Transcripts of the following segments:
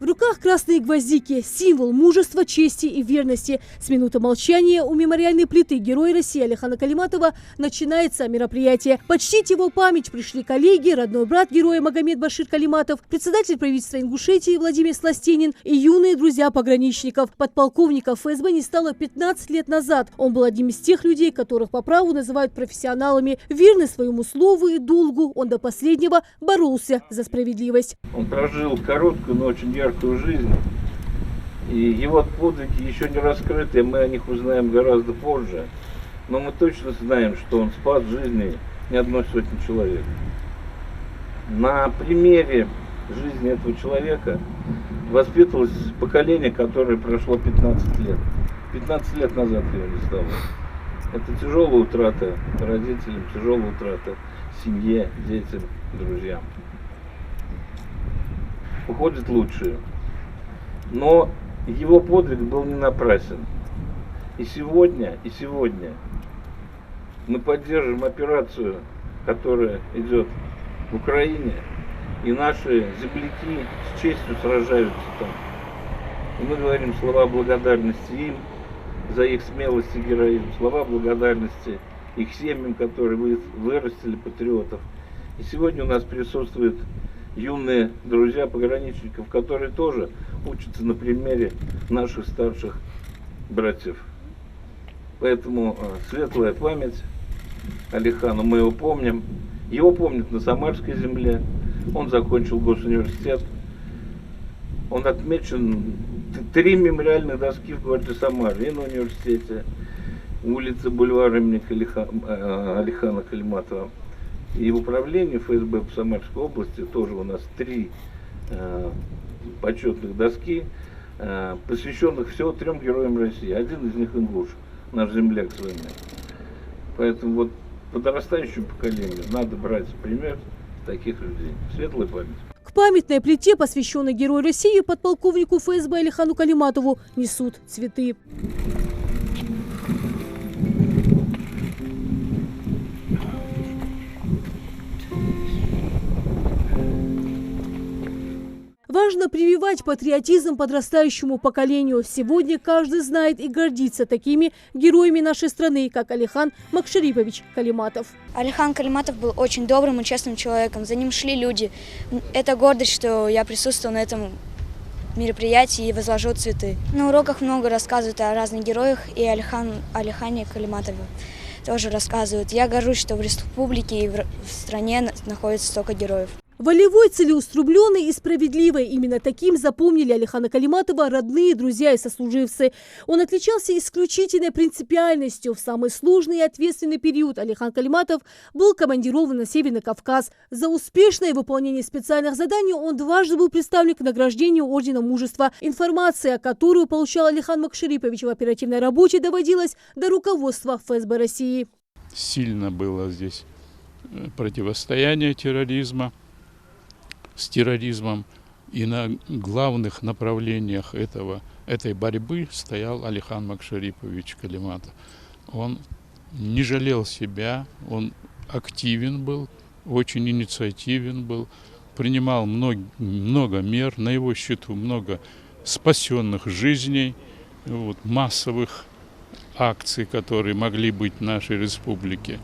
В руках красные гвоздики – символ мужества, чести и верности. С минуты молчания у мемориальной плиты Героя России Алихана Калиматова начинается мероприятие. Почтить его память пришли коллеги, родной брат героя Магомед Башир Калиматов, председатель правительства Ингушетии Владимир Сластенин и юные друзья пограничников. Подполковника ФСБ не стало 15 лет назад. Он был одним из тех людей, которых по праву называют профессионалами. Верный своему слову и долгу, он до последнего боролся за справедливость. Он прожил короткую, но очень яркую жизнь. И его подвиги еще не раскрыты, мы о них узнаем гораздо позже. Но мы точно знаем, что он спас жизни не одной сотни человек. На примере жизни этого человека воспитывалось поколение, которое прошло 15 лет. 15 лет назад его не стало. Это тяжелая утрата родителям, тяжелая утрата семье, детям, друзьям. Уходят лучшие. Но его подвиг был не напрасен. И сегодня мы поддерживаем операцию, которая идет в Украине, и наши земляки с честью сражаются там. И мы говорим слова благодарности им за их смелость и героизм, слова благодарности их семьям, которые вырастили патриотов. И сегодня у нас присутствуют юные друзья пограничников, которые тоже учатся на примере наших старших братьев. Поэтому светлая память Алихану, мы его помним. Его помнят на Самарской земле. Он закончил госуниверситет. Он отмечен 3 мемориальных доски в городе Самаре и на университете, улица бульвара имени Алихана Калиматова. И в управлении ФСБ по Самарской области тоже у нас 3 почетных доски, посвященных всего 3 героям России. Один из них ингуш, наш земляк с войны. Поэтому вот подрастающему поколению надо брать пример таких людей. Светлая память. К памятной плите, посвященной Герою России, подполковнику ФСБ Алихану Калиматову, несут цветы. Важно прививать патриотизм подрастающему поколению. Сегодня каждый знает и гордится такими героями нашей страны, как Алихан Макшарипович Калиматов. Алихан Калиматов был очень добрым и честным человеком. За ним шли люди. Это гордость, что я присутствовал на этом мероприятии и возложил цветы. На уроках много рассказывают о разных героях, и Алихане Калиматове тоже рассказывают. Я горжусь, что в республике и в стране находится столько героев. Волевой, целеустремленный и справедливый. Именно таким запомнили Алихана Калиматова родные, друзья и сослуживцы. Он отличался исключительной принципиальностью. В самый сложный и ответственный период Алихан Калиматов был командирован на Северный Кавказ. За успешное выполнение специальных заданий он дважды был представлен к награждению Ордена Мужества. Информация, которую получал Алихан Макшарипович в оперативной работе, доводилась до руководства ФСБ России. Сильно было здесь противостояние терроризма. С терроризмом, и на главных направлениях этой борьбы стоял Алихан Макшарипович Калиматов. Он не жалел себя, он активен был, очень инициативен был, принимал много мер, на его счету много спасенных жизней, массовых акций, которые могли быть в нашей республике.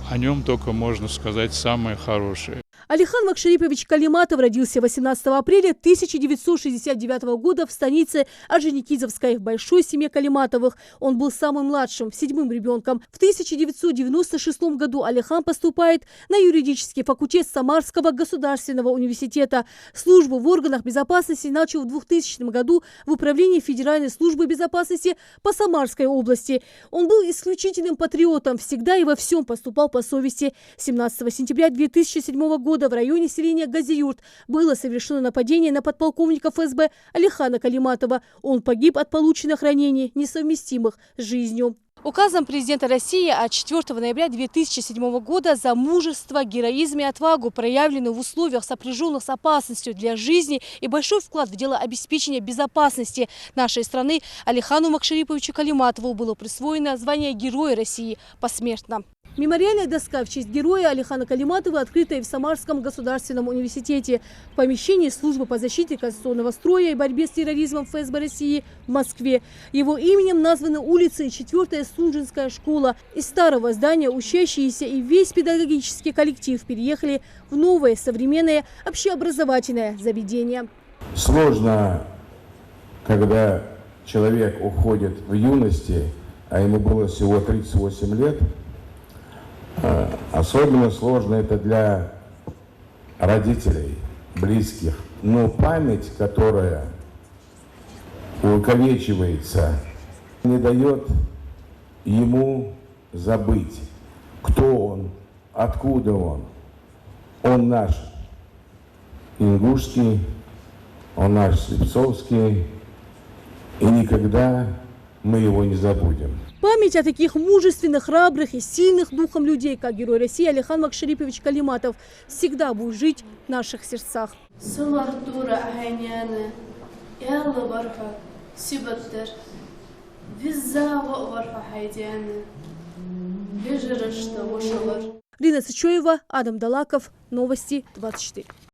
О нем только можно сказать самое хорошее. Алихан Макшарипович Калиматов родился 18 апреля 1969 года в станице Орджоникидзевской в большой семье Калиматовых. Он был самым младшим, 7-м ребенком. В 1996 году Алихан поступает на юридический факультет Самарского государственного университета. Службу в органах безопасности начал в 2000 году в управлении Федеральной службы безопасности по Самарской области. Он был исключительным патриотом, всегда и во всем поступал по совести. 17 сентября 2007 года в районе селения Газиюрт было совершено нападение на подполковника ФСБ Алихана Калиматова. Он погиб от полученных ранений, несовместимых с жизнью. Указом президента России от 4 ноября 2007 года за мужество, героизм и отвагу, проявленную в условиях, сопряженных с опасностью для жизни, и большой вклад в дело обеспечения безопасности нашей страны, Алихану Макшариповичу Калиматову было присвоено звание Героя России посмертно. Мемориальная доска в честь героя Алихана Калиматова открыта и в Самарском государственном университете. В помещении службы по защите конституционного строя и борьбе с терроризмом ФСБ России в Москве. Его именем названы улицы и 4-я Сунжинская школа. Из старого здания учащиеся и весь педагогический коллектив переехали в новое современное общеобразовательное заведение. Сложно, когда человек уходит в юности, а ему было всего 38 лет. Особенно сложно это для родителей, близких. Но память, которая увековечивается, не дает ему забыть, кто он, откуда он. Он наш ингушский, он наш слепцовский, и никогда мы его не забудем. Память о таких мужественных, храбрых и сильных духом людей, как герой России Алихан Макшарипович Калиматов, всегда будет жить в наших сердцах. Рина Сычоева, Адам Далаков, Новости 24.